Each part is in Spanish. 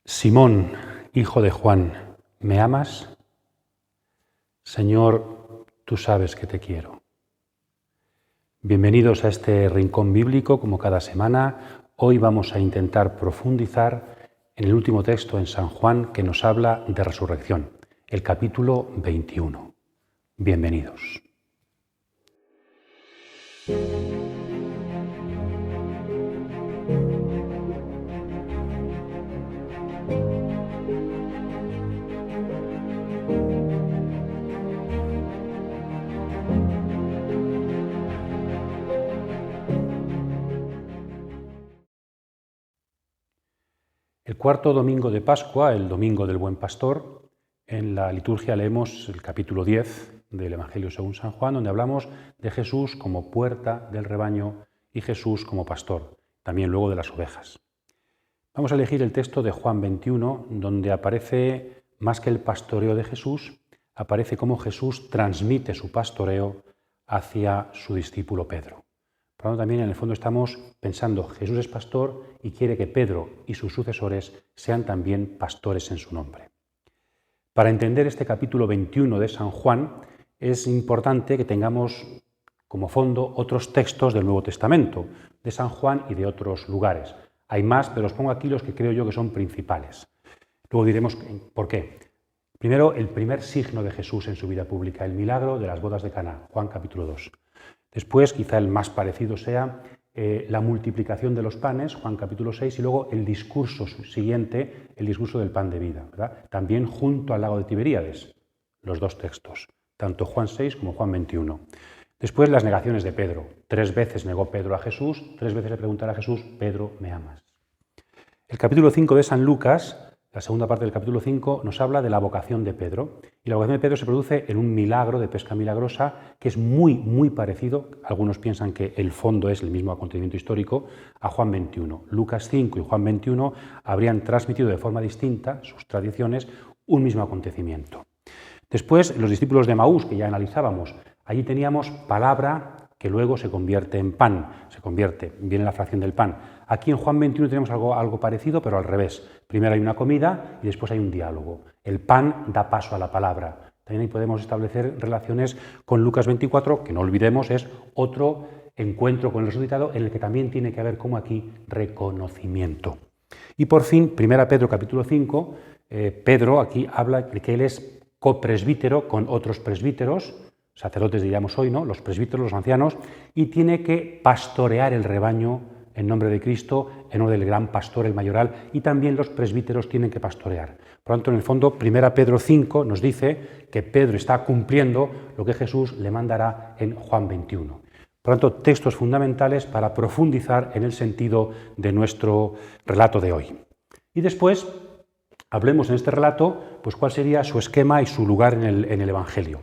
Simón, hijo de Juan, ¿me amas? Señor, tú sabes que te quiero. Bienvenidos a este rincón bíblico, como cada semana. Hoy vamos a intentar profundizar en el último texto en San Juan que nos habla de resurrección, el capítulo 21. Bienvenidos. El cuarto domingo de Pascua, el domingo del Buen Pastor, en la liturgia leemos el capítulo 10 del Evangelio según San Juan, donde hablamos de Jesús como puerta del rebaño y Jesús como pastor, también luego de las ovejas. Vamos a elegir el texto de Juan 21, donde aparece, más que el pastoreo de Jesús, aparece cómo Jesús transmite su pastoreo hacia su discípulo Pedro. Por lo tanto, también en el fondo estamos pensando, Jesús es pastor y quiere que Pedro y sus sucesores sean también pastores en su nombre. Para entender este capítulo 21 de San Juan, es importante que tengamos como fondo otros textos del Nuevo Testamento, de San Juan y de otros lugares. Hay más, pero os pongo aquí los que creo yo que son principales. Luego diremos por qué. Primero, el primer signo de Jesús en su vida pública, el milagro de las bodas de Caná, Juan capítulo 2. Después, quizá el más parecido sea la multiplicación de los panes, Juan capítulo 6, y luego el discurso siguiente, el discurso del pan de vida, ¿verdad? También junto al lago de Tiberíades, los dos textos, tanto Juan 6 como Juan 21. Después las negaciones de Pedro. 3 veces negó Pedro a Jesús, 3 veces le preguntará a Jesús, Pedro, ¿me amas? El capítulo 5 de San Lucas, la segunda parte del capítulo 5, nos habla de la vocación de Pedro. Y la vocación de Pedro se produce en un milagro de pesca milagrosa que es muy parecido, algunos piensan que el fondo es el mismo acontecimiento histórico, a Juan 21. Lucas 5 y Juan 21 habrían transmitido de forma distinta sus tradiciones un mismo acontecimiento. Después, los discípulos de Emaús, que ya analizábamos, allí teníamos palabra que luego se convierte en pan, viene la fracción del pan. Aquí en Juan 21 tenemos algo parecido, pero al revés. Primero hay una comida y después hay un diálogo. El pan da paso a la palabra. También ahí podemos establecer relaciones con Lucas 24, que no olvidemos es otro encuentro con el resucitado en el que también tiene que haber, como aquí, reconocimiento. Y por fin, 1 Pedro capítulo 5, Pedro aquí habla de que él es copresbítero con otros presbíteros, sacerdotes diríamos hoy, ¿no? Los presbíteros, los ancianos, y tiene que pastorear el rebaño en nombre de Cristo, en nombre del gran pastor, el mayoral, y también los presbíteros tienen que pastorear. Por lo tanto, en el fondo, 1 Pedro 5 nos dice que Pedro está cumpliendo lo que Jesús le mandará en Juan 21. Por lo tanto, textos fundamentales para profundizar en el sentido de nuestro relato de hoy. Y después, hablemos en este relato, pues cuál sería su esquema y su lugar en el Evangelio.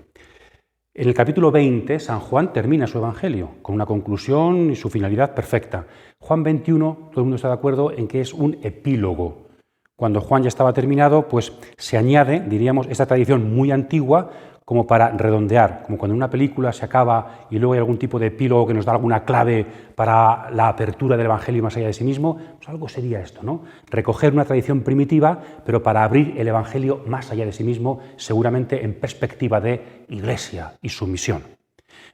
En el capítulo 20, San Juan termina su Evangelio con una conclusión y su finalidad perfecta. Juan 21, todo el mundo está de acuerdo en que es un epílogo. Cuando Juan ya estaba terminado, pues se añade, diríamos, esta tradición muy antigua como para redondear, como cuando una película se acaba y luego hay algún tipo de epílogo que nos da alguna clave para la apertura del Evangelio más allá de sí mismo, pues algo sería esto, ¿no? Recoger una tradición primitiva, pero para abrir el Evangelio más allá de sí mismo, seguramente en perspectiva de Iglesia y su misión.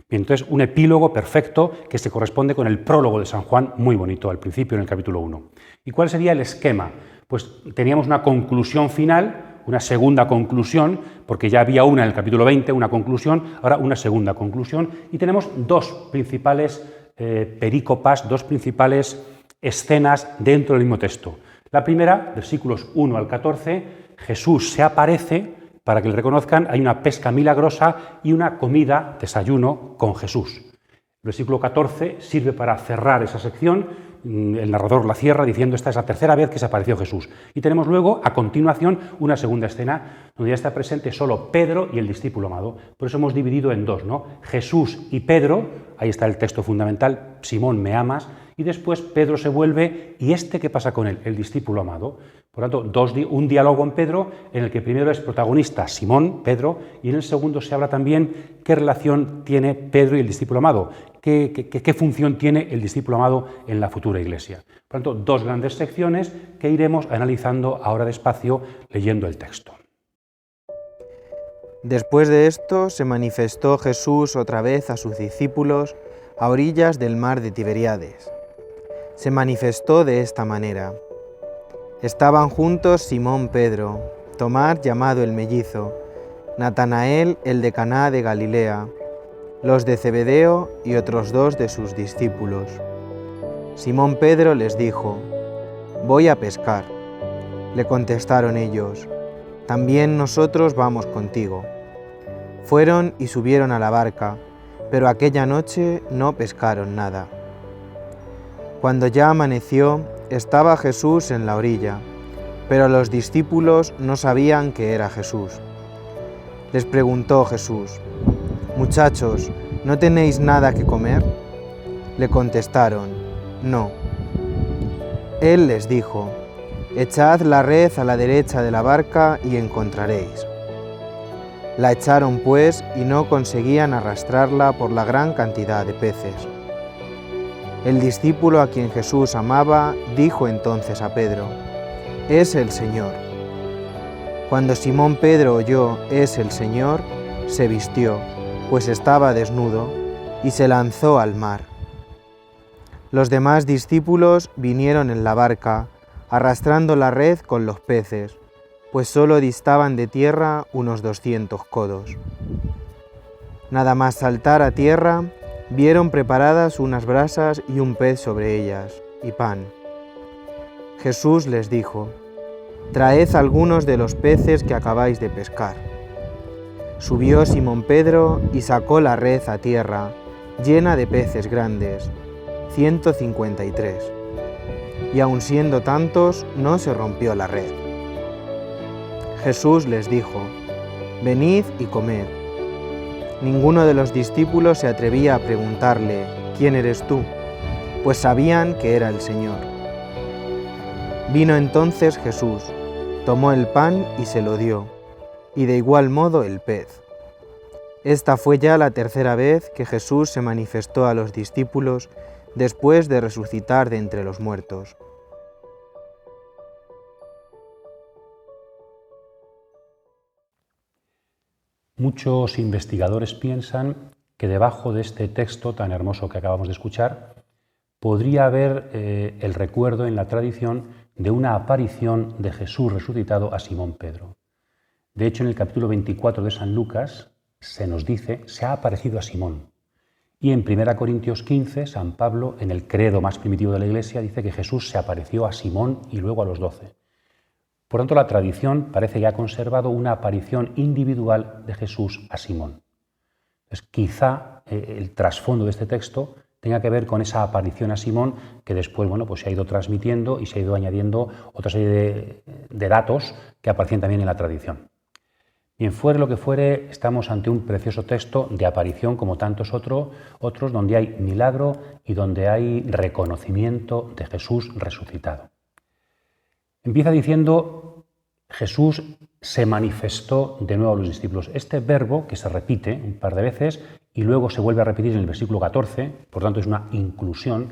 Bien, entonces, un epílogo perfecto que se corresponde con el prólogo de San Juan, muy bonito al principio en el capítulo 1. ¿Y cuál sería el esquema? Pues teníamos una conclusión final, una segunda conclusión, porque ya había una en el capítulo 20, una conclusión, ahora una segunda conclusión, y tenemos dos principales perícopas, dos principales escenas dentro del mismo texto. La primera, versículos 1 al 14, Jesús se aparece, para que le reconozcan, hay una pesca milagrosa y una comida, desayuno, con Jesús. El versículo 14 sirve para cerrar esa sección, el narrador la cierra diciendo esta es la tercera vez que se apareció Jesús. Y tenemos luego, a continuación, una segunda escena donde ya está presente solo Pedro y el discípulo amado. Por eso hemos dividido en dos, ¿no? Jesús y Pedro, ahí está el texto fundamental, Simón, ¿me amas? y después Pedro se vuelve, ¿y qué pasa con él? El discípulo amado. Por lo tanto, un diálogo en Pedro, en el que primero es protagonista Simón, Pedro, y en el segundo se habla también qué relación tiene Pedro y el discípulo amado, qué función tiene el discípulo amado en la futura iglesia. Por lo tanto, dos grandes secciones que iremos analizando ahora despacio leyendo el texto. Después de esto se manifestó Jesús otra vez a sus discípulos a orillas del mar de Tiberíades. Se manifestó de esta manera. Estaban juntos Simón Pedro, Tomás llamado el mellizo, Natanael el de Caná de Galilea, los de Zebedeo y otros dos de sus discípulos. Simón Pedro les dijo: «Voy a pescar». Le contestaron ellos: «También nosotros vamos contigo». Fueron y subieron a la barca, pero aquella noche no pescaron nada. Cuando ya amaneció, estaba Jesús en la orilla, pero los discípulos no sabían que era Jesús. Les preguntó Jesús: «Muchachos, ¿no tenéis nada que comer?». Le contestaron: «No». Él les dijo: «Echad la red a la derecha de la barca y encontraréis». La echaron pues y no conseguían arrastrarla por la gran cantidad de peces. El discípulo a quien Jesús amaba dijo entonces a Pedro: «Es el Señor». Cuando Simón Pedro oyó «es el Señor», se vistió, pues estaba desnudo, y se lanzó al mar. Los demás discípulos vinieron en la barca, arrastrando la red con los peces, pues solo distaban de tierra unos 200 codos. Nada más saltar a tierra, vieron preparadas unas brasas y un pez sobre ellas, y pan. Jesús les dijo: «Traed algunos de los peces que acabáis de pescar». Subió Simón Pedro y sacó la red a tierra, llena de peces grandes, 153. Y aun siendo tantos, no se rompió la red. Jesús les dijo: «Venid y comed». Ninguno de los discípulos se atrevía a preguntarle: «¿Quién eres tú?», pues sabían que era el Señor. Vino entonces Jesús, tomó el pan y se lo dio, y de igual modo el pez. Esta fue ya la tercera vez que Jesús se manifestó a los discípulos después de resucitar de entre los muertos. Muchos investigadores piensan que debajo de este texto tan hermoso que acabamos de escuchar podría haber el recuerdo en la tradición de una aparición de Jesús resucitado a Simón Pedro. De hecho, en el capítulo 24 de San Lucas se nos dice: «se ha aparecido a Simón». Y en 1 Corintios 15, San Pablo, en el credo más primitivo de la Iglesia, dice que Jesús se apareció a Simón y luego a los 12. Por tanto, la tradición parece que ha conservado una aparición individual de Jesús a Simón. Entonces, quizá el trasfondo de este texto tenga que ver con esa aparición a Simón que después pues se ha ido transmitiendo y se ha ido añadiendo otra serie de datos que aparecen también en la tradición. Bien, fuere lo que fuere, estamos ante un precioso texto de aparición como tantos otros donde hay milagro y donde hay reconocimiento de Jesús resucitado. Empieza diciendo: Jesús se manifestó de nuevo a los discípulos. Este verbo, que se repite un par de veces y luego se vuelve a repetir en el versículo 14, por tanto es una inclusión,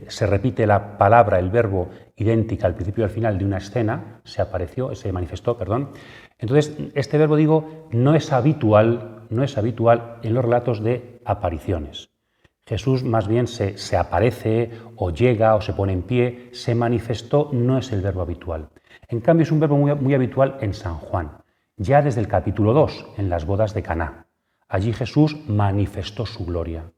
se repite la palabra, el verbo, idéntica al principio y al final de una escena, se manifestó. Entonces, este verbo, no es habitual en los relatos de apariciones. Jesús más bien se aparece o llega o se pone en pie. Se manifestó no es el verbo habitual. En cambio, es un verbo muy habitual en San Juan, ya desde el capítulo 2, en las bodas de Caná. Allí Jesús manifestó su gloria.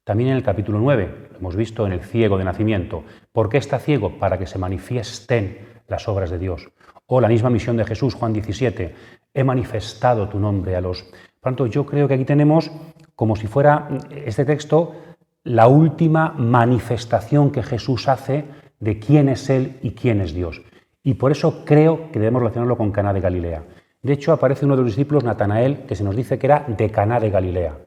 También en el capítulo 9, lo hemos visto en el ciego de nacimiento. ¿Por qué está ciego? Para que se manifiesten las obras de Dios. O la misma misión de Jesús, Juan 17, he manifestado tu nombre a los... Por tanto, yo creo que aquí tenemos, como si fuera este texto, la última manifestación que Jesús hace de quién es Él y quién es Dios. Y por eso creo que debemos relacionarlo con Caná de Galilea. De hecho, aparece uno de los discípulos, Natanael, que se nos dice que era de Caná de Galilea.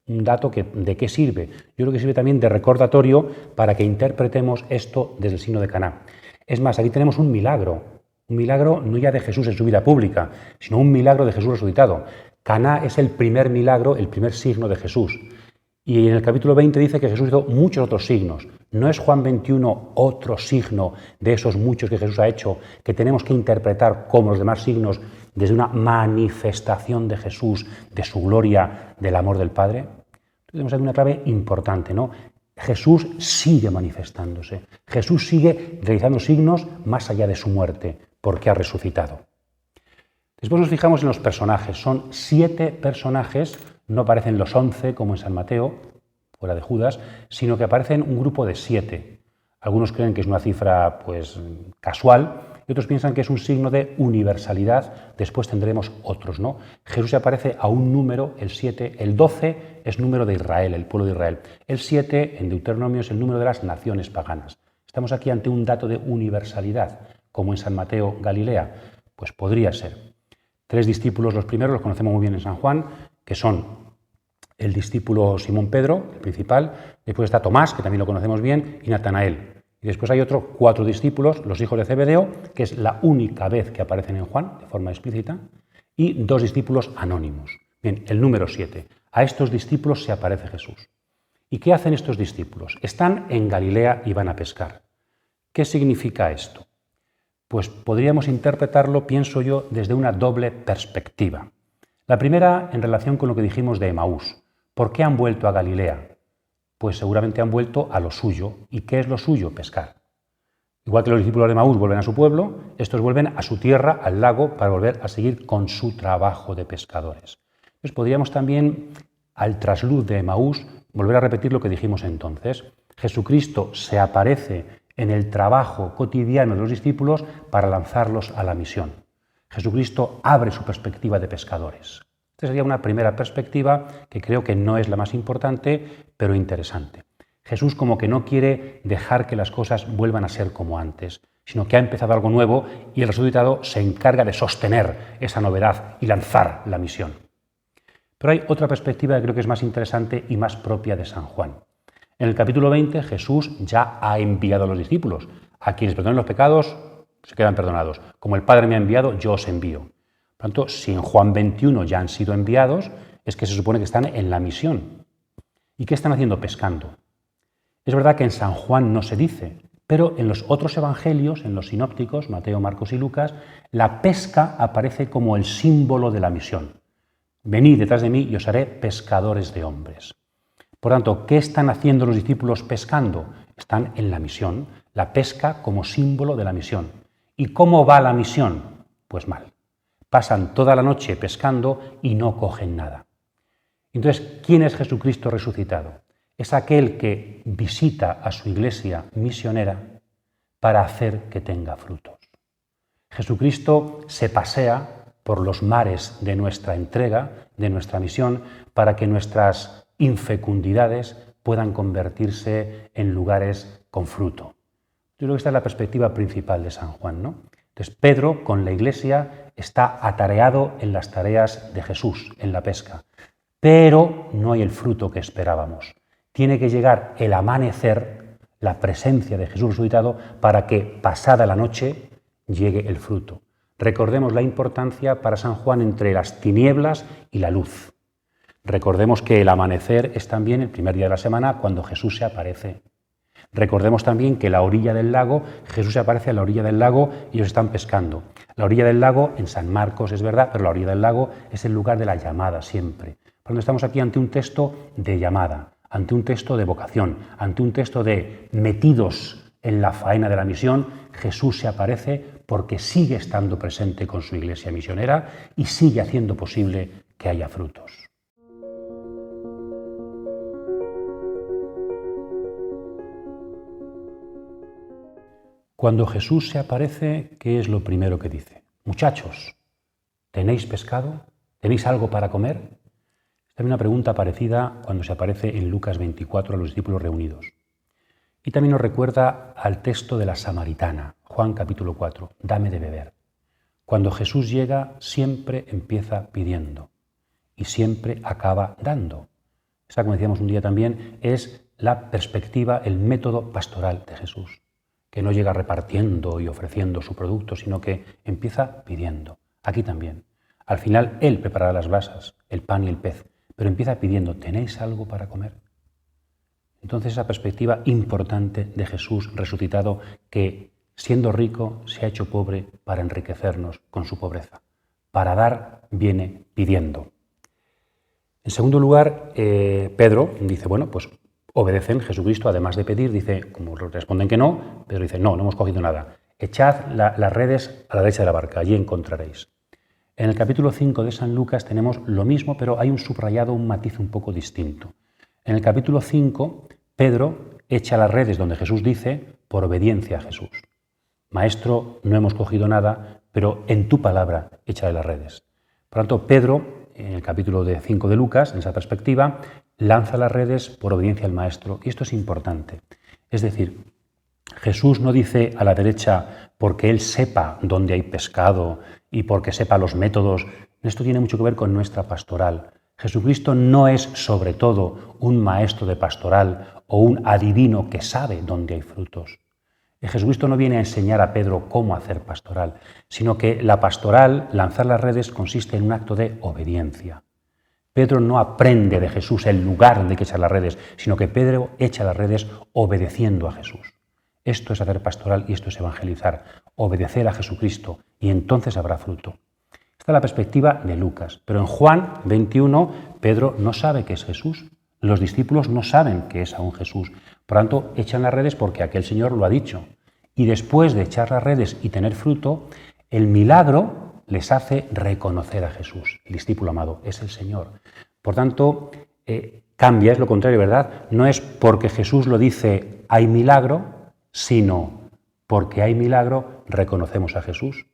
un dato ¿de qué sirve? Yo creo que sirve también de recordatorio para que interpretemos esto desde el signo de Caná. Es más, aquí tenemos un milagro no ya de Jesús en su vida pública, sino un milagro de Jesús resucitado. Caná es el primer milagro, el primer signo de Jesús. Y en el capítulo 20 dice que Jesús hizo muchos otros signos. ¿No es Juan 21 otro signo de esos muchos que Jesús ha hecho, que tenemos que interpretar como los demás signos desde una manifestación de Jesús, de su gloria, del amor del Padre? Tenemos aquí una clave importante, ¿no? Jesús sigue manifestándose. Jesús sigue realizando signos más allá de su muerte, porque ha resucitado. Después nos fijamos en los personajes. Son 7 personajes, no aparecen los 11 como en San Mateo, fuera de Judas, sino que aparecen un grupo de 7. Algunos creen que es una cifra casual y otros piensan que es un signo de universalidad. Después tendremos otros, ¿no? Jesús se aparece a un número, el 7, el 12 es número de Israel, el pueblo de Israel. El 7 en Deuteronomio es el número de las naciones paganas. Estamos aquí ante un dato de universalidad, como en San Mateo, Galilea. Pues podría ser. 3 discípulos, los primeros los conocemos muy bien en San Juan, que son el discípulo Simón Pedro, el principal, después está Tomás, que también lo conocemos bien, y Natanael. Y después hay otros 4 discípulos, los hijos de Zebedeo, que es la única vez que aparecen en Juan, de forma explícita, y 2 discípulos anónimos. Bien, el número 7. A estos discípulos se aparece Jesús. ¿Y qué hacen estos discípulos? Están en Galilea y van a pescar. ¿Qué significa esto? Pues podríamos interpretarlo, pienso yo, desde una doble perspectiva. La primera, en relación con lo que dijimos de Emaús. ¿Por qué han vuelto a Galilea? Pues seguramente han vuelto a lo suyo. ¿Y qué es lo suyo? Pescar. Igual que los discípulos de Emaús vuelven a su pueblo, estos vuelven a su tierra, al lago, para volver a seguir con su trabajo de pescadores. Entonces podríamos también, al trasluz de Emaús, volver a repetir lo que dijimos entonces. Jesucristo se aparece en el trabajo cotidiano de los discípulos para lanzarlos a la misión. Jesucristo abre su perspectiva de pescadores. Esta sería una primera perspectiva que creo que no es la más importante, pero interesante. Jesús como que no quiere dejar que las cosas vuelvan a ser como antes, sino que ha empezado algo nuevo y el resucitado se encarga de sostener esa novedad y lanzar la misión. Pero hay otra perspectiva que creo que es más interesante y más propia de San Juan. En el capítulo 20 Jesús ya ha enviado a los discípulos. A quienes perdonen los pecados se quedan perdonados. Como el Padre me ha enviado, yo os envío. Por tanto, si en Juan 21 ya han sido enviados, es que se supone que están en la misión. ¿Y qué están haciendo? Pescando. Es verdad que en San Juan no se dice, pero en los otros evangelios, en los sinópticos, Mateo, Marcos y Lucas, la pesca aparece como el símbolo de la misión. Venid detrás de mí y os haré pescadores de hombres. Por tanto, ¿qué están haciendo los discípulos pescando? Están en la misión, la pesca como símbolo de la misión. ¿Y cómo va la misión? Pues mal. Pasan toda la noche pescando y no cogen nada. Entonces, ¿quién es Jesucristo resucitado? Es aquel que visita a su iglesia misionera para hacer que tenga frutos. Jesucristo se pasea por los mares de nuestra entrega, de nuestra misión, para que nuestras infecundidades puedan convertirse en lugares con fruto. Yo creo que esta es la perspectiva principal de San Juan, ¿no? Entonces, Pedro, con la iglesia, está atareado en las tareas de Jesús, en la pesca. Pero no hay el fruto que esperábamos. Tiene que llegar el amanecer, la presencia de Jesús resucitado, para que, pasada la noche, llegue el fruto. Recordemos la importancia para San Juan entre las tinieblas y la luz. Recordemos que el amanecer es también el primer día de la semana cuando Jesús se aparece. Recordemos también que la orilla del lago, Jesús se aparece a la orilla del lago y ellos están pescando. La orilla del lago, en San Marcos es verdad, pero la orilla del lago es el lugar de la llamada siempre. Por lo tanto, estamos aquí ante un texto de llamada, ante un texto de vocación, ante un texto de metidos en la faena de la misión. Jesús se aparece porque sigue estando presente con su iglesia misionera y sigue haciendo posible que haya frutos. Cuando Jesús se aparece, ¿qué es lo primero que dice? Muchachos, ¿tenéis pescado? ¿Tenéis algo para comer? Esta es una pregunta parecida cuando se aparece en Lucas 24 a los discípulos reunidos. Y también nos recuerda al texto de la samaritana, Juan capítulo 4, dame de beber. Cuando Jesús llega, siempre empieza pidiendo y siempre acaba dando. Esa, como decíamos un día también, es la perspectiva, el método pastoral de Jesús, que no llega repartiendo y ofreciendo su producto, sino que empieza pidiendo. Aquí también. Al final Él preparará las brasas, el pan y el pez, pero empieza pidiendo, ¿tenéis algo para comer? Entonces esa perspectiva importante de Jesús resucitado que, siendo rico, se ha hecho pobre para enriquecernos con su pobreza. Para dar, viene pidiendo. En segundo lugar, Pedro dice, bueno, pues obedecen Jesucristo, además de pedir, dice, como responden que no, Pedro dice, no hemos cogido nada. Echad las redes a la derecha de la barca, allí encontraréis. En el capítulo 5 de San Lucas tenemos lo mismo, pero hay un subrayado, un matiz un poco distinto. En el capítulo 5, Pedro echa las redes donde Jesús dice, por obediencia a Jesús. Maestro, no hemos cogido nada, pero en tu palabra échale las redes. Por lo tanto, Pedro, en el capítulo 5 de Lucas, en esa perspectiva, lanza las redes por obediencia al Maestro. Y esto es importante. Es decir, Jesús no dice a la derecha porque Él sepa dónde hay pescado y porque sepa los métodos. Esto tiene mucho que ver con nuestra pastoral. Jesucristo no es, sobre todo, un maestro de pastoral o un adivino que sabe dónde hay frutos. Jesucristo no viene a enseñar a Pedro cómo hacer pastoral, sino que la pastoral, lanzar las redes, consiste en un acto de obediencia. Pedro no aprende de Jesús el lugar donde hay que echar las redes, sino que Pedro echa las redes obedeciendo a Jesús. Esto es hacer pastoral y esto es evangelizar, obedecer a Jesucristo, y entonces habrá fruto. Esta es la perspectiva de Lucas, pero en Juan 21, Pedro no sabe que es Jesús. Los discípulos no saben que es aún Jesús. Por tanto, echan las redes porque aquel Señor lo ha dicho. Y después de echar las redes y tener fruto, el milagro les hace reconocer a Jesús. El discípulo amado es el Señor. Por tanto, cambia, es lo contrario, ¿verdad? No es porque Jesús lo dice, hay milagro, sino porque hay milagro, reconocemos a Jesús.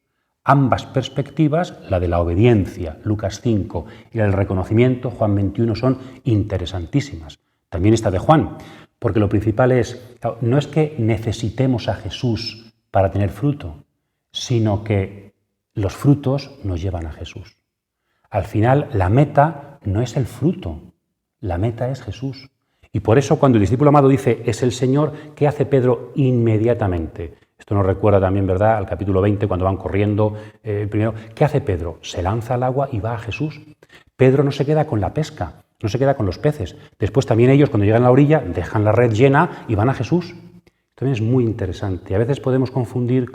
Ambas perspectivas, la de la obediencia, Lucas 5, y la del reconocimiento, Juan 21, son interesantísimas. También esta de Juan, porque lo principal es, no es que necesitemos a Jesús para tener fruto, sino que los frutos nos llevan a Jesús. Al final, la meta no es el fruto, la meta es Jesús. Y por eso cuando el discípulo amado dice, es el Señor, ¿qué hace Pedro inmediatamente? Esto nos recuerda también, ¿verdad?, al capítulo 20, cuando van corriendo primero. ¿Qué hace Pedro? Se lanza al agua y va a Jesús. Pedro no se queda con la pesca, no se queda con los peces. Después también ellos, cuando llegan a la orilla, dejan la red llena y van a Jesús. Esto también es muy interesante. A veces podemos confundir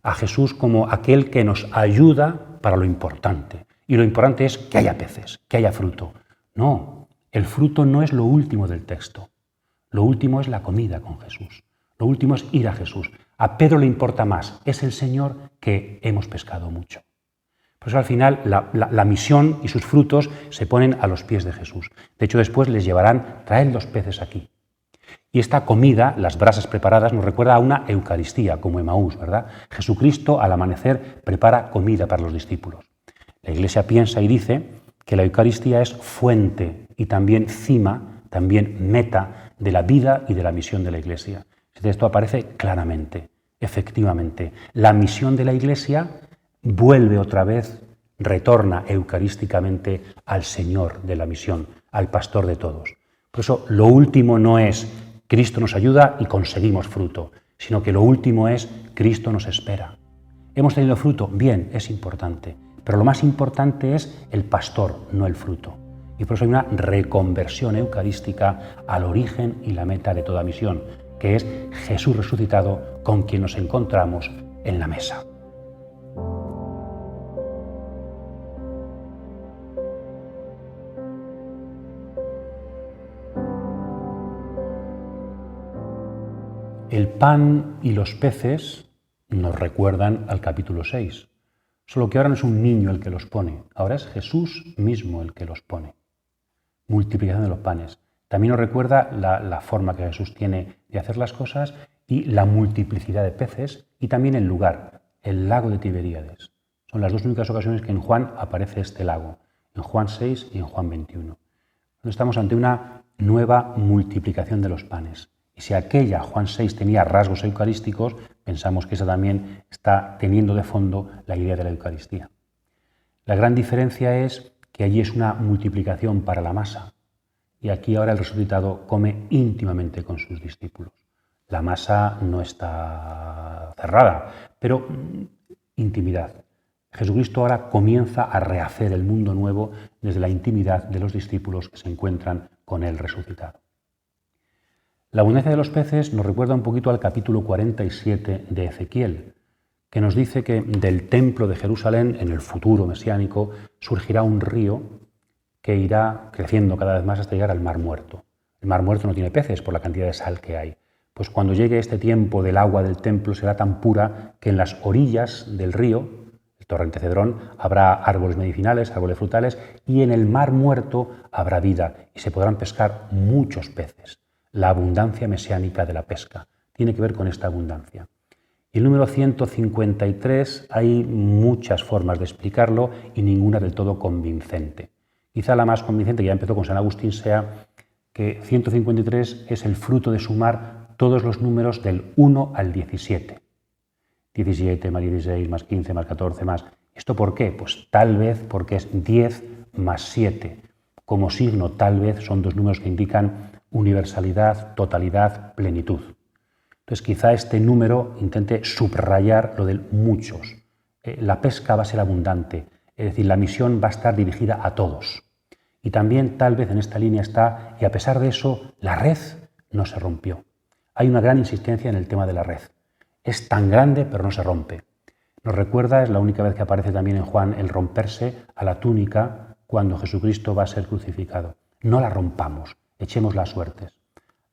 a Jesús como aquel que nos ayuda para lo importante. Y lo importante es que haya peces, que haya fruto. No, el fruto no es lo último del texto. Lo último es la comida con Jesús. Lo último es ir a Jesús. A Pedro le importa más, es el Señor, que hemos pescado mucho. Por eso al final la misión y sus frutos se ponen a los pies de Jesús. De hecho después les llevarán, traed los peces aquí. Y esta comida, las brasas preparadas, nos recuerda a una Eucaristía, como Emaús, ¿verdad? Jesucristo al amanecer prepara comida para los discípulos. La Iglesia piensa y dice que la Eucaristía es fuente y también cima, también meta de la vida y de la misión de la Iglesia. Esto aparece claramente, efectivamente. La misión de la Iglesia vuelve otra vez, retorna eucarísticamente al Señor de la misión, al pastor de todos. Por eso lo último no es Cristo nos ayuda y conseguimos fruto, sino que lo último es Cristo nos espera. ¿Hemos tenido fruto? Bien, es importante, pero lo más importante es el pastor, no el fruto. Y por eso hay una reconversión eucarística al origen y la meta de toda misión, que es Jesús resucitado con quien nos encontramos en la mesa. El pan y los peces nos recuerdan al capítulo 6, solo que ahora no es un niño el que los pone, ahora es Jesús mismo el que los pone. Multiplicación de los panes. También nos recuerda la forma que Jesús tiene de hacer las cosas y la multiplicidad de peces y también el lugar, el lago de Tiberíades. Son las dos únicas ocasiones que en Juan aparece este lago, en Juan 6 y en Juan 21. Estamos ante una nueva multiplicación de los panes. Y si aquella, Juan 6, tenía rasgos eucarísticos, pensamos que esa también está teniendo de fondo la idea de la Eucaristía. La gran diferencia es que allí es una multiplicación para la masa. y aquí ahora el resucitado come íntimamente con sus discípulos. La masa no está cerrada, pero intimidad. Jesucristo ahora comienza a rehacer el mundo nuevo desde la intimidad de los discípulos que se encuentran con él resucitado. La abundancia de los peces nos recuerda un poquito al capítulo 47 de Ezequiel, que nos dice que del templo de Jerusalén, en el futuro mesiánico, surgirá un río que irá creciendo cada vez más hasta llegar al Mar Muerto. El Mar Muerto no tiene peces por la cantidad de sal que hay. Pues cuando llegue este tiempo del agua del templo será tan pura que en las orillas del río, el torrente Cedrón, habrá árboles medicinales, árboles frutales, y en el Mar Muerto habrá vida y se podrán pescar muchos peces. La abundancia mesiánica de la pesca tiene que ver con esta abundancia. Y el número 153 hay muchas formas de explicarlo y ninguna del todo convincente. Quizá la más convincente, que ya empezó con San Agustín, sea que 153 es el fruto de sumar todos los números del 1 al 17. 17 más 16 más 15 más 14 más. ¿Esto por qué? Pues tal vez porque es 10 más 7. Como signo, tal vez son dos números que indican universalidad, totalidad, plenitud. Entonces quizá este número intente subrayar lo del muchos. La pesca va a ser abundante, es decir, la misión va a estar dirigida a todos. Y también tal vez en esta línea está, y a pesar de eso, la red no se rompió. Hay una gran insistencia en el tema de la red. Es tan grande, pero no se rompe. Nos recuerda, es la única vez que aparece también en Juan, el romperse a la túnica cuando Jesucristo va a ser crucificado. No la rompamos, echemos las suertes.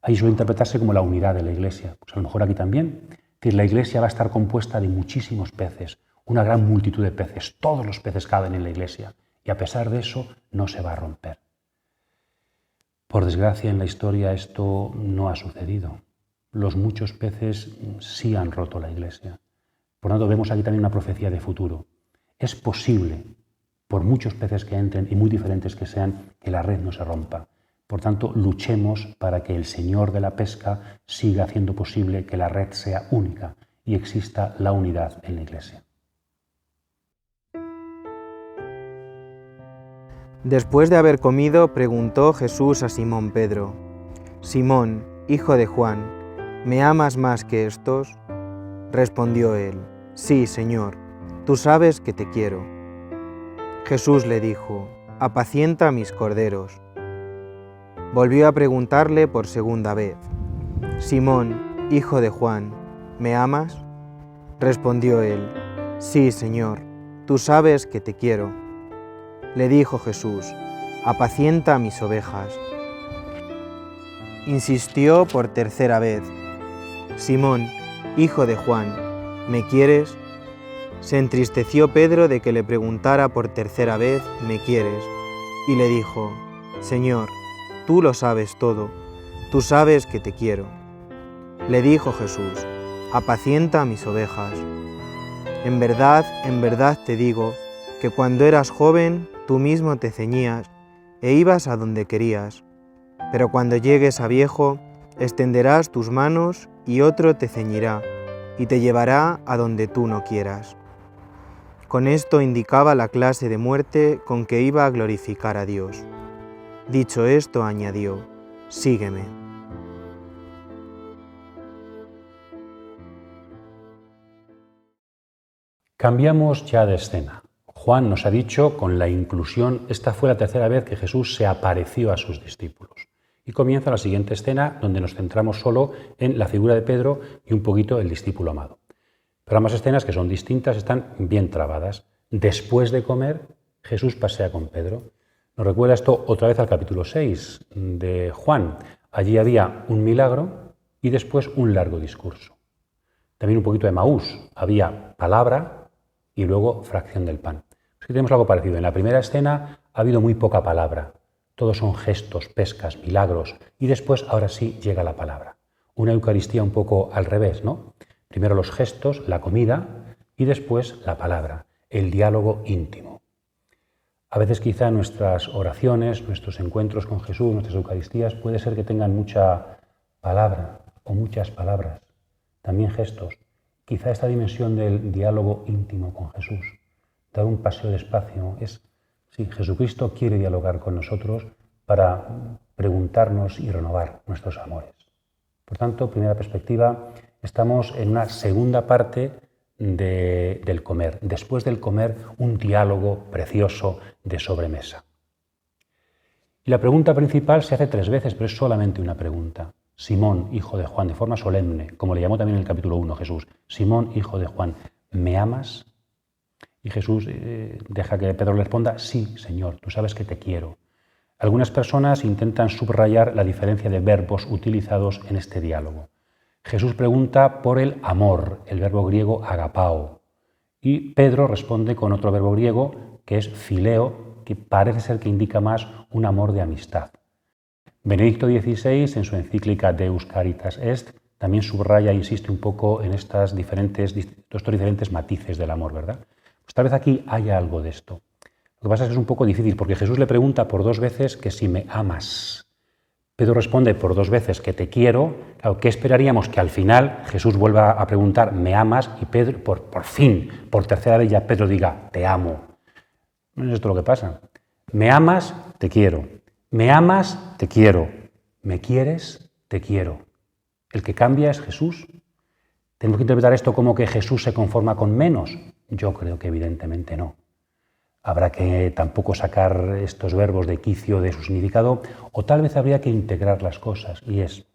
Ahí suele interpretarse como la unidad de la Iglesia. Pues a lo mejor aquí también. Es decir, la Iglesia va a estar compuesta de muchísimos peces, una gran multitud de peces. Todos los peces caben en la Iglesia. Y a pesar de eso, no se va a romper. Por desgracia, en la historia esto no ha sucedido. Los muchos peces sí han roto la Iglesia. Por lo tanto, vemos aquí también una profecía de futuro. Es posible, por muchos peces que entren y muy diferentes que sean, que la red no se rompa. Por tanto, luchemos para que el Señor de la pesca siga haciendo posible que la red sea única y exista la unidad en la Iglesia. Después de haber comido, preguntó Jesús a Simón Pedro: Simón, hijo de Juan, ¿me amas más que estos? Respondió él: Sí, Señor, tú sabes que te quiero. Jesús le dijo: Apacienta mis corderos. Volvió a preguntarle por segunda vez: Simón, hijo de Juan, ¿me amas? Respondió él: Sí, Señor, tú sabes que te quiero. Le dijo Jesús: Apacienta mis ovejas. Insistió por tercera vez: Simón, hijo de Juan, ¿me quieres? Se entristeció Pedro de que le preguntara por tercera vez: ¿me quieres? Y le dijo: Señor, tú lo sabes todo, tú sabes que te quiero. Le dijo Jesús: Apacienta mis ovejas. En verdad te digo, que cuando eras joven, tú mismo te ceñías e ibas a donde querías. Pero cuando llegues a viejo, extenderás tus manos y otro te ceñirá y te llevará a donde tú no quieras. Con esto indicaba la clase de muerte con que iba a glorificar a Dios. Dicho esto, añadió: Sígueme. Cambiamos ya de escena. Juan nos ha dicho con la inclusión, esta fue la tercera vez que Jesús se apareció a sus discípulos. Y comienza la siguiente escena donde nos centramos solo en la figura de Pedro y un poquito el discípulo amado. Pero ambas escenas, que son distintas, están bien trabadas. Después de comer, Jesús pasea con Pedro. Nos recuerda esto otra vez al capítulo 6 de Juan. Allí había un milagro y después un largo discurso. También un poquito de Emaús. Había palabra y luego fracción del pan. Aquí tenemos algo parecido. En la primera escena ha habido muy poca palabra. Todos son gestos, pescas, milagros. Y después, ahora sí, llega la palabra. Una Eucaristía un poco al revés, ¿no? Primero los gestos, la comida, y después la palabra, el diálogo íntimo. A veces quizá nuestras oraciones, nuestros encuentros con Jesús, nuestras Eucaristías, puede ser que tengan mucha palabra o muchas palabras, también gestos. Quizá esta dimensión del diálogo íntimo con Jesús, dar un paseo despacio, sí, Jesucristo quiere dialogar con nosotros, para preguntarnos y renovar nuestros amores. Por tanto, primera perspectiva, estamos en una segunda parte del comer. Después del comer, un diálogo precioso de sobremesa. Y la pregunta principal se hace 3 veces, pero es solamente una pregunta. Simón, hijo de Juan, de forma solemne, como le llamó también en el capítulo 1 Jesús, Simón, hijo de Juan, ¿me amas? Y Jesús deja que Pedro le responda, sí, Señor, tú sabes que te quiero. Algunas personas intentan subrayar la diferencia de verbos utilizados en este diálogo. Jesús pregunta por el amor, el verbo griego agapao, y Pedro responde con otro verbo griego que es fileo, que parece ser que indica más un amor de amistad. Benedicto XVI, en su encíclica Deus Caritas Est, también subraya e insiste un poco en estos diferentes matices del amor, ¿verdad? Pues tal vez aquí haya algo de esto. Lo que pasa es que es un poco difícil, porque Jesús le pregunta por 2 veces que si me amas. Pedro responde por 2 veces que te quiero. Claro, ¿qué esperaríamos? Que al final Jesús vuelva a preguntar, ¿me amas? Y Pedro, por fin, por tercera vez ya Pedro diga, te amo. No es esto lo que pasa. ¿Me amas? Te quiero. ¿Me amas? Te quiero. ¿Me quieres? Te quiero. ¿El que cambia es Jesús? ¿Tenemos que interpretar esto como que Jesús se conforma con menos? Yo creo que evidentemente no. Habrá que tampoco sacar estos verbos de quicio de su significado, o tal vez habría que integrar las cosas, y es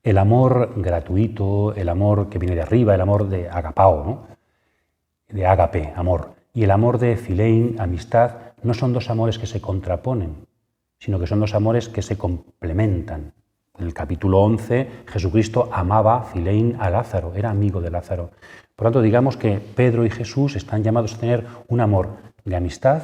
el amor gratuito, el amor que viene de arriba, el amor de agapao, ¿no? De ágape, amor, y el amor de filein, amistad, no son 2 amores que se contraponen, sino que son 2 amores que se complementan. En el capítulo 11, Jesucristo amaba filein a Lázaro, era amigo de Lázaro. Por lo tanto, digamos que Pedro y Jesús están llamados a tener un amor de amistad,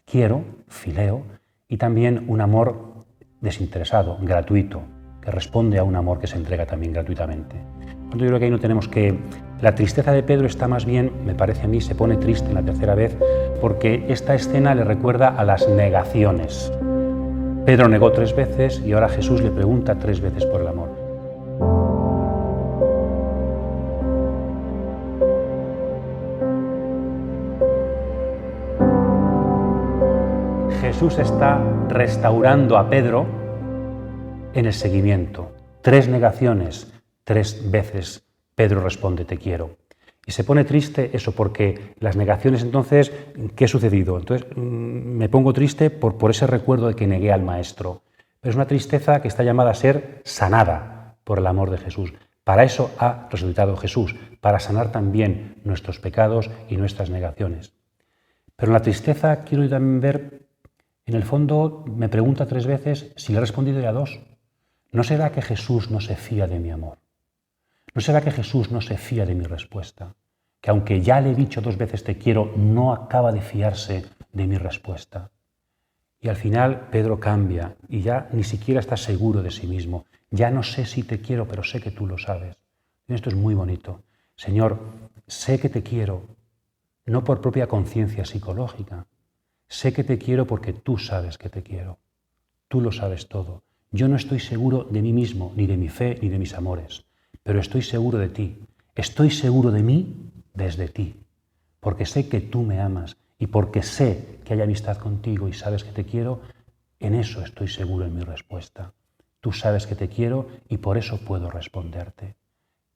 quiero, fileo, y también un amor desinteresado, gratuito, que responde a un amor que se entrega también gratuitamente. Por lo tanto, yo creo que ahí no tenemos que... La tristeza de Pedro está más bien, me parece a mí, se pone triste en la tercera vez, porque esta escena le recuerda a las negaciones. Pedro negó 3 veces y ahora Jesús le pregunta 3 veces por el amor. Jesús está restaurando a Pedro en el seguimiento. 3 negaciones, 3 veces Pedro responde te quiero. Y se pone triste eso porque las negaciones entonces, ¿qué ha sucedido? Entonces me pongo triste por ese recuerdo de que negué al Maestro. Pero es una tristeza que está llamada a ser sanada por el amor de Jesús. Para eso ha resucitado Jesús, para sanar también nuestros pecados y nuestras negaciones. Pero en la tristeza quiero también ver, en el fondo me pregunta 3 veces si le he respondido ya 2. ¿No será que Jesús no se fía de mi amor? ¿No será que Jesús no se fía de mi respuesta? Que aunque ya le he dicho 2 veces te quiero, no acaba de fiarse de mi respuesta. Y al final Pedro cambia y ya ni siquiera está seguro de sí mismo. Ya no sé si te quiero, pero sé que tú lo sabes. Y esto es muy bonito. Señor, sé que te quiero, no por propia conciencia psicológica. Sé que te quiero porque tú sabes que te quiero. Tú lo sabes todo. Yo no estoy seguro de mí mismo, ni de mi fe, ni de mis amores. Pero estoy seguro de ti. Estoy seguro de mí desde ti, porque sé que tú me amas y porque sé que hay amistad contigo y sabes que te quiero, en eso estoy seguro en mi respuesta. Tú sabes que te quiero y por eso puedo responderte.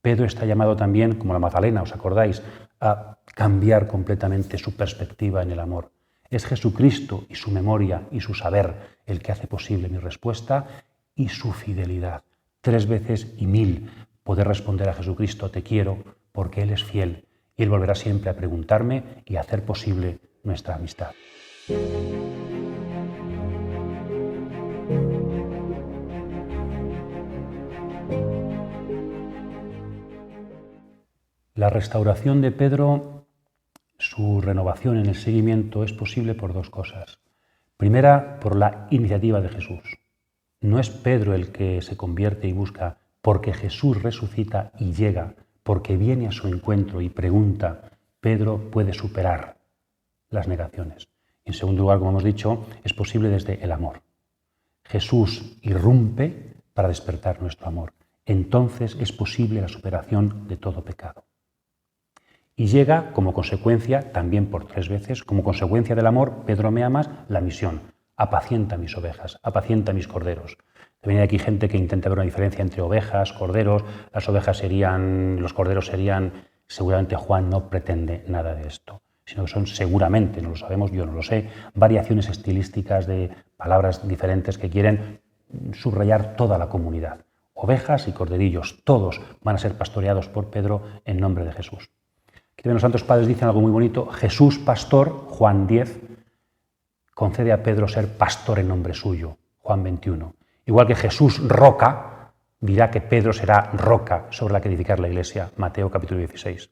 Pedro está llamado también, como la Magdalena, ¿os acordáis?, a cambiar completamente su perspectiva en el amor. Es Jesucristo y su memoria y su saber el que hace posible mi respuesta y su fidelidad. 3 veces y 1000 poder responder a Jesucristo, te quiero, porque Él es fiel y Él volverá siempre a preguntarme y a hacer posible nuestra amistad. La restauración de Pedro, su renovación en el seguimiento, es posible por 2 cosas. Primera, por la iniciativa de Jesús. No es Pedro el que se convierte y busca, porque Jesús resucita y llega, porque viene a su encuentro y pregunta, Pedro puede superar las negaciones. En segundo lugar, como hemos dicho, es posible desde el amor. Jesús irrumpe para despertar nuestro amor. Entonces es posible la superación de todo pecado. Y llega como consecuencia, también por 3 veces, como consecuencia del amor, Pedro me amas, la misión, apacienta mis ovejas, apacienta mis corderos. Viene aquí gente que intenta ver una diferencia entre ovejas, corderos. Las ovejas serían, los corderos serían, seguramente Juan no pretende nada de esto, sino que son seguramente, no lo sabemos, yo no lo sé, variaciones estilísticas de palabras diferentes que quieren subrayar toda la comunidad. Ovejas y corderillos, todos van a ser pastoreados por Pedro en nombre de Jesús. Aquí también los santos padres dicen algo muy bonito. Jesús pastor, Juan 10, concede a Pedro ser pastor en nombre suyo, Juan 21. Igual que Jesús roca, dirá que Pedro será roca sobre la que edificar la iglesia, Mateo capítulo 16.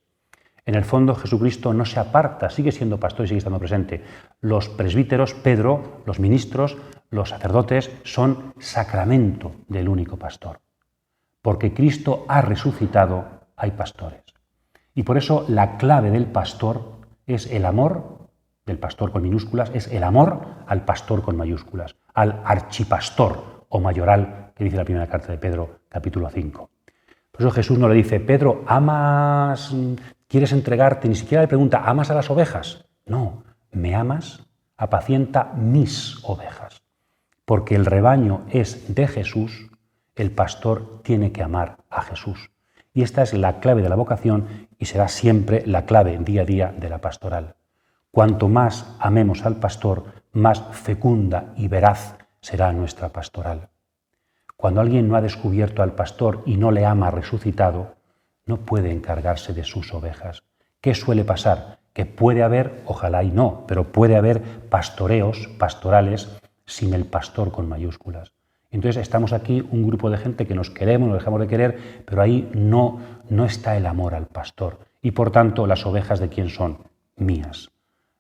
En el fondo Jesucristo no se aparta, sigue siendo pastor y sigue estando presente. Los presbíteros, Pedro, los ministros, los sacerdotes son sacramento del único pastor. Porque Cristo ha resucitado, hay pastores. Y por eso la clave del pastor es el amor, del pastor con minúsculas, es el amor al pastor con mayúsculas, al archipastor o mayoral, que dice la primera carta de Pedro, capítulo 5. Por eso Jesús no le dice, Pedro, ¿amas, quieres entregarte? Ni siquiera le pregunta, ¿amas a las ovejas? No, ¿me amas? Apacienta mis ovejas. Porque el rebaño es de Jesús, el pastor tiene que amar a Jesús. Y esta es la clave de la vocación y será siempre la clave día a día de la pastoral. Cuanto más amemos al pastor, más fecunda y veraz será nuestra pastoral. Cuando alguien no ha descubierto al pastor y no le ama resucitado, no puede encargarse de sus ovejas. ¿Qué suele pasar? Que puede haber, ojalá y no, pero puede haber pastoreos, pastorales, sin el pastor con mayúsculas. Entonces estamos aquí un grupo de gente que nos queremos, nos dejamos de querer, pero ahí no está el amor al pastor. Y por tanto, las ovejas ¿de quién son? Mías.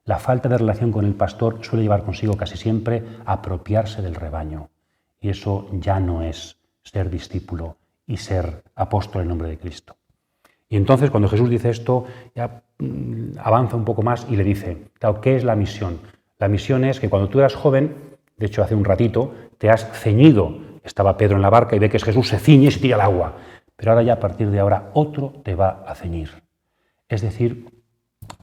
La falta de relación con el pastor suele llevar consigo casi siempre apropiarse del rebaño. Y eso ya no es ser discípulo y ser apóstol en nombre de Cristo. Y entonces cuando Jesús dice esto, ya avanza un poco más y le dice, claro, ¿qué es la misión? La misión es que cuando tú eras joven, de hecho hace un ratito, te has ceñido. Estaba Pedro en la barca y ve que es Jesús, se ciñe y se tira al agua. Pero ahora ya a partir de ahora otro te va a ceñir. Es decir,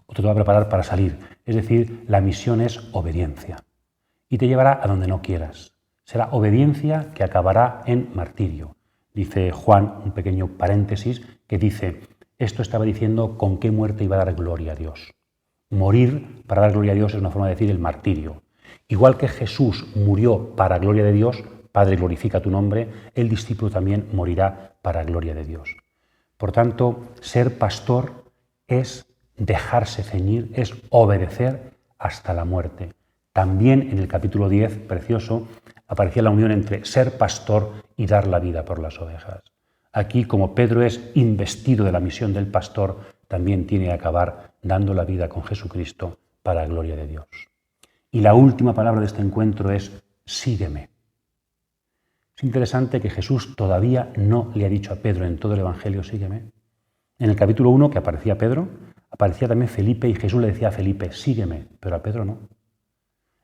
otro te va a preparar para salir. Es decir, la misión es obediencia. Y te llevará a donde no quieras. Será obediencia que acabará en martirio. Dice Juan, un pequeño paréntesis, que dice, esto estaba diciendo con qué muerte iba a dar gloria a Dios. Morir para dar gloria a Dios es una forma de decir el martirio. Igual que Jesús murió para gloria de Dios, Padre, glorifica tu nombre, el discípulo también morirá para gloria de Dios. Por tanto, ser pastor es dejarse ceñir, es obedecer hasta la muerte. También en el capítulo 10, precioso, aparecía la unión entre ser pastor y dar la vida por las ovejas. Aquí, como Pedro es investido de la misión del pastor, también tiene que acabar dando la vida con Jesucristo para la gloria de Dios. Y la última palabra de este encuentro es sígueme. Es interesante que Jesús todavía no le ha dicho a Pedro en todo el Evangelio, sígueme. En el capítulo 1, que aparecía Pedro, aparecía también Felipe y Jesús le decía a Felipe, sígueme, pero a Pedro no.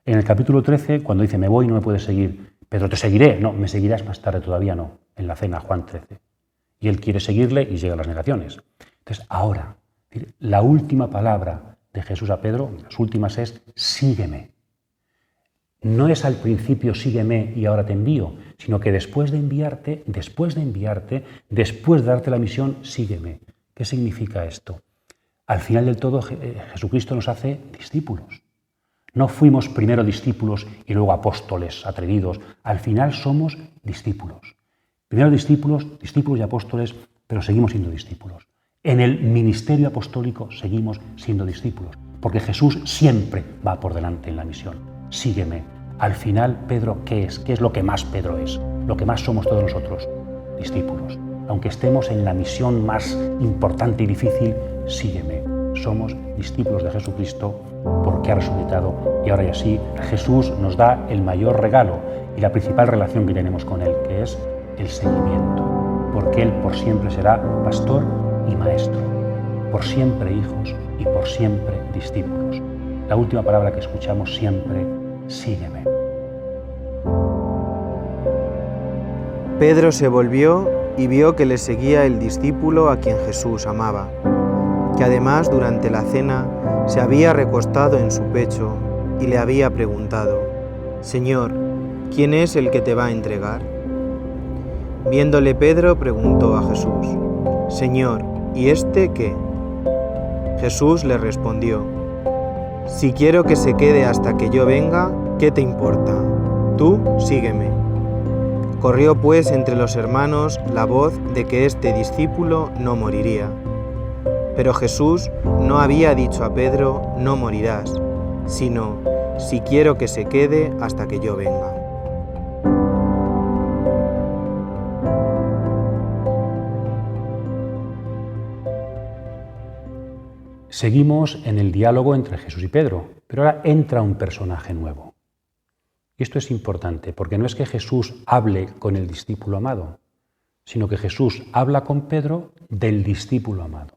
En el capítulo 13, cuando dice, me voy, no me puedes seguir. Pedro, te seguiré. No, me seguirás más tarde, todavía no. En la cena, Juan 13. Y él quiere seguirle y llega a las negaciones. Entonces, ahora, la última palabra de Jesús a Pedro, las últimas es, sígueme. No es al principio, sígueme y ahora te envío, sino que después de enviarte, después de darte la misión, sígueme. ¿Qué significa esto? Al final del todo, Jesucristo nos hace discípulos. No fuimos primero discípulos y luego apóstoles atrevidos. Al final somos discípulos. Primero discípulos y apóstoles, pero seguimos siendo discípulos. En el ministerio apostólico seguimos siendo discípulos, porque Jesús siempre va por delante en la misión. Sígueme. Al final, Pedro, ¿qué es? ¿Qué es lo que más Pedro es? Lo que más somos todos nosotros, discípulos. Aunque estemos en la misión más importante y difícil, sígueme. Somos discípulos de Jesucristo porque ha resucitado y ahora y así Jesús nos da el mayor regalo y la principal relación que tenemos con Él, que es el seguimiento, porque Él por siempre será pastor y maestro, por siempre hijos y por siempre discípulos. La última palabra que escuchamos siempre, sígueme. Pedro se volvió y vio que le seguía el discípulo a quien Jesús amaba, que además durante la cena se había recostado en su pecho y le había preguntado, Señor, ¿quién es el que te va a entregar? Viéndole Pedro preguntó a Jesús, Señor, ¿y este qué? Jesús le respondió, si quiero que se quede hasta que yo venga, ¿qué te importa? Tú sígueme. Corrió pues entre los hermanos la voz de que este discípulo no moriría. Pero Jesús no había dicho a Pedro, no morirás, sino, si quiero que se quede hasta que yo venga. Seguimos en el diálogo entre Jesús y Pedro, pero ahora entra un personaje nuevo. Y esto es importante, porque no es que Jesús hable con el discípulo amado, sino que Jesús habla con Pedro del discípulo amado.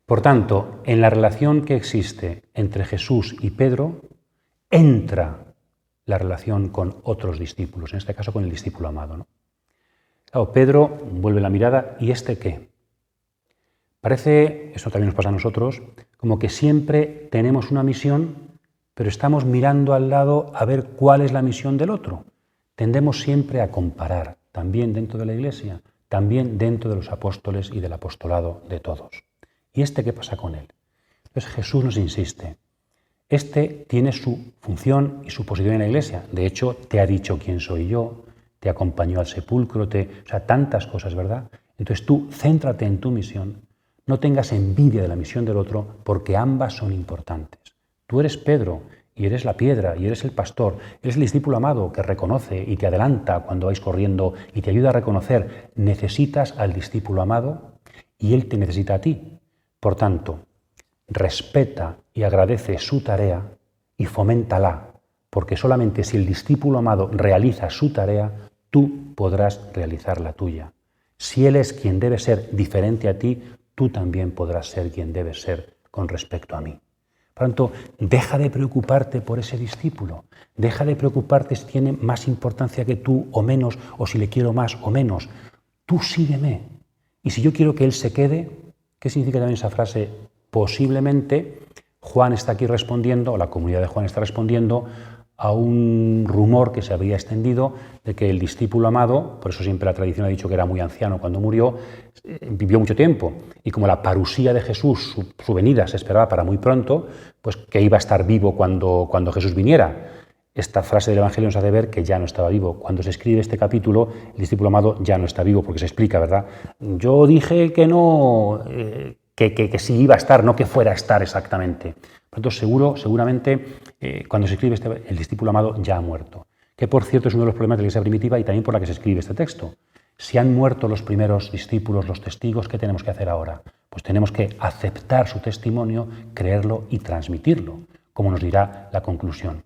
Por tanto, en la relación que existe entre Jesús y Pedro, entra la relación con otros discípulos, en este caso con el discípulo amado, ¿no? Claro, Pedro vuelve la mirada, ¿y este qué? Parece, eso también nos pasa a nosotros, como que siempre tenemos una misión, pero estamos mirando al lado a ver cuál es la misión del otro. Tendemos siempre a comparar, también dentro de la Iglesia, también dentro de los apóstoles y del apostolado de todos. ¿Y este qué pasa con él? Entonces Jesús nos insiste, este tiene su función y su posición en la Iglesia. De hecho, te ha dicho quién soy yo, te acompañó al sepulcro, o sea, tantas cosas, ¿verdad? Entonces tú céntrate en tu misión, no tengas envidia de la misión del otro, porque ambas son importantes. Tú eres Pedro, y eres la piedra, y eres el pastor, eres el discípulo amado que reconoce y te adelanta cuando vais corriendo y te ayuda a reconocer. Necesitas al discípulo amado y él te necesita a ti. Por tanto, respeta y agradece su tarea y foméntala, porque solamente si el discípulo amado realiza su tarea, tú podrás realizar la tuya. Si él es quien debe ser diferente a ti, tú también podrás ser quien debes ser con respecto a mí. Por tanto, deja de preocuparte por ese discípulo, deja de preocuparte si tiene más importancia que tú o menos, o si le quiero más o menos. Tú sígueme. Y si yo quiero que él se quede, ¿qué significa también esa frase? Posiblemente Juan está aquí respondiendo, o la comunidad de Juan está respondiendo a un rumor que se había extendido de que el discípulo amado, por eso siempre la tradición ha dicho que era muy anciano cuando murió, vivió mucho tiempo, y como la parusía de Jesús, su venida se esperaba para muy pronto, pues que iba a estar vivo cuando Jesús viniera. Esta frase del Evangelio nos hace ver que ya no estaba vivo. Cuando se escribe este capítulo, el discípulo amado ya no está vivo, porque se explica, ¿verdad? Yo dije que no, que sí iba a estar, no que fuera a estar exactamente. Por lo tanto, seguramente, cuando se escribe el discípulo amado ya ha muerto. Que, por cierto, es uno de los problemas de la Iglesia primitiva y también por la que se escribe este texto. Si han muerto los primeros discípulos, los testigos, ¿qué tenemos que hacer ahora? Pues tenemos que aceptar su testimonio, creerlo y transmitirlo, como nos dirá la conclusión.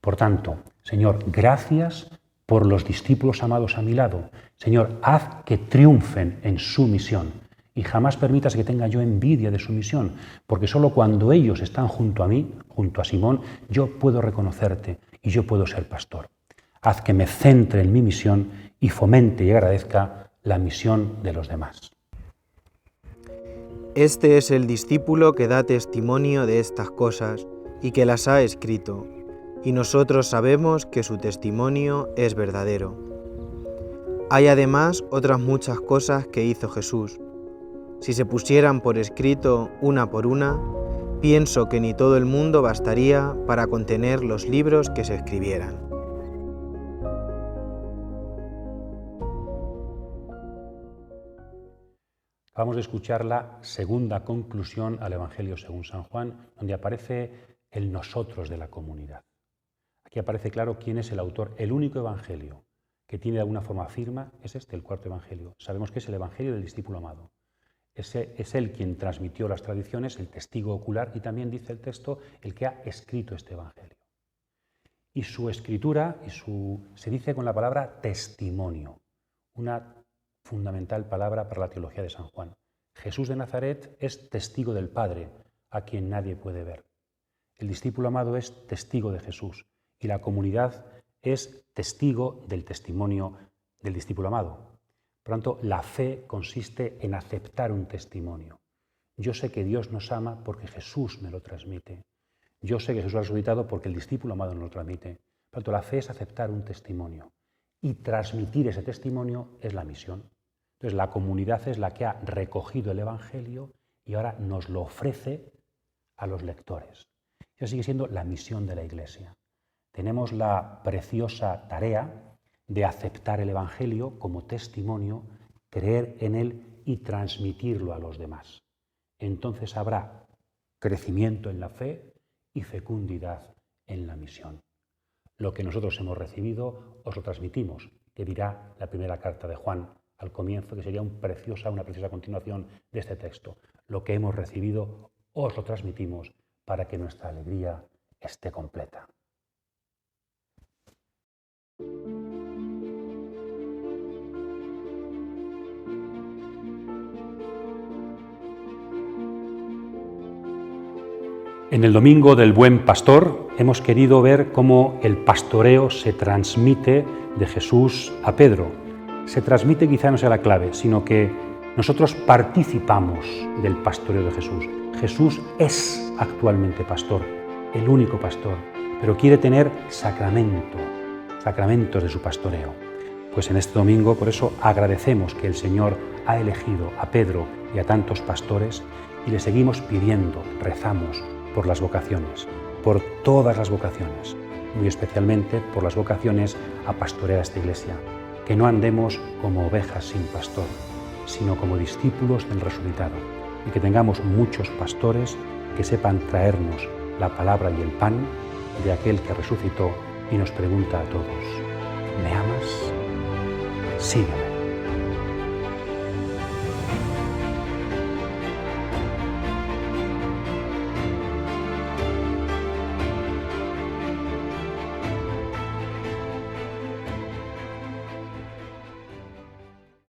Por tanto, Señor, gracias por los discípulos amados a mi lado. Señor, haz que triunfen en su misión y jamás permitas que tenga yo envidia de su misión, porque solo cuando ellos están junto a mí, junto a Simón, yo puedo reconocerte y yo puedo ser pastor. Haz que me centre en mi misión y fomente y agradezca la misión de los demás. Este es el discípulo que da testimonio de estas cosas y que las ha escrito, y nosotros sabemos que su testimonio es verdadero. Hay además otras muchas cosas que hizo Jesús. Si se pusieran por escrito una por una, pienso que ni todo el mundo bastaría para contener los libros que se escribieran. Vamos a escuchar la segunda conclusión al Evangelio según San Juan, donde aparece el nosotros de la comunidad. Aquí aparece claro quién es el autor. El único evangelio que tiene de alguna forma firma es este, el cuarto evangelio. Sabemos que es el evangelio del discípulo amado. Es él quien transmitió las tradiciones, el testigo ocular, y también dice el texto, el que ha escrito este evangelio. Y su escritura se dice con la palabra testimonio, una fundamental palabra para la teología de San Juan. Jesús de Nazaret es testigo del Padre, a quien nadie puede ver. El discípulo amado es testigo de Jesús y la comunidad es testigo del testimonio del discípulo amado. Por lo tanto, la fe consiste en aceptar un testimonio. Yo sé que Dios nos ama porque Jesús me lo transmite. Yo sé que Jesús ha resucitado porque el discípulo amado nos lo transmite. Por tanto, la fe es aceptar un testimonio y transmitir ese testimonio es la misión. Entonces, la comunidad es la que ha recogido el Evangelio y ahora nos lo ofrece a los lectores. Eso sigue siendo la misión de la Iglesia. Tenemos la preciosa tarea de aceptar el Evangelio como testimonio, creer en él y transmitirlo a los demás. Entonces habrá crecimiento en la fe y fecundidad en la misión. Lo que nosotros hemos recibido os lo transmitimos, que dirá la primera carta de Juan al comienzo, que sería una preciosa continuación de este texto. Lo que hemos recibido os lo transmitimos para que nuestra alegría esté completa. En el Domingo del Buen Pastor hemos querido ver cómo el pastoreo se transmite de Jesús a Pedro. Se transmite quizá no sea la clave, sino que nosotros participamos del pastoreo de Jesús. Jesús es actualmente pastor, el único pastor, pero quiere tener sacramentos de su pastoreo. Pues en este domingo, por eso agradecemos que el Señor ha elegido a Pedro y a tantos pastores y le seguimos pidiendo, rezamos por las vocaciones, por todas las vocaciones, muy especialmente por las vocaciones a pastorear esta Iglesia, que no andemos como ovejas sin pastor, sino como discípulos del resucitado, y que tengamos muchos pastores que sepan traernos la palabra y el pan de aquel que resucitó y nos pregunta a todos: ¿me amas? Sígueme.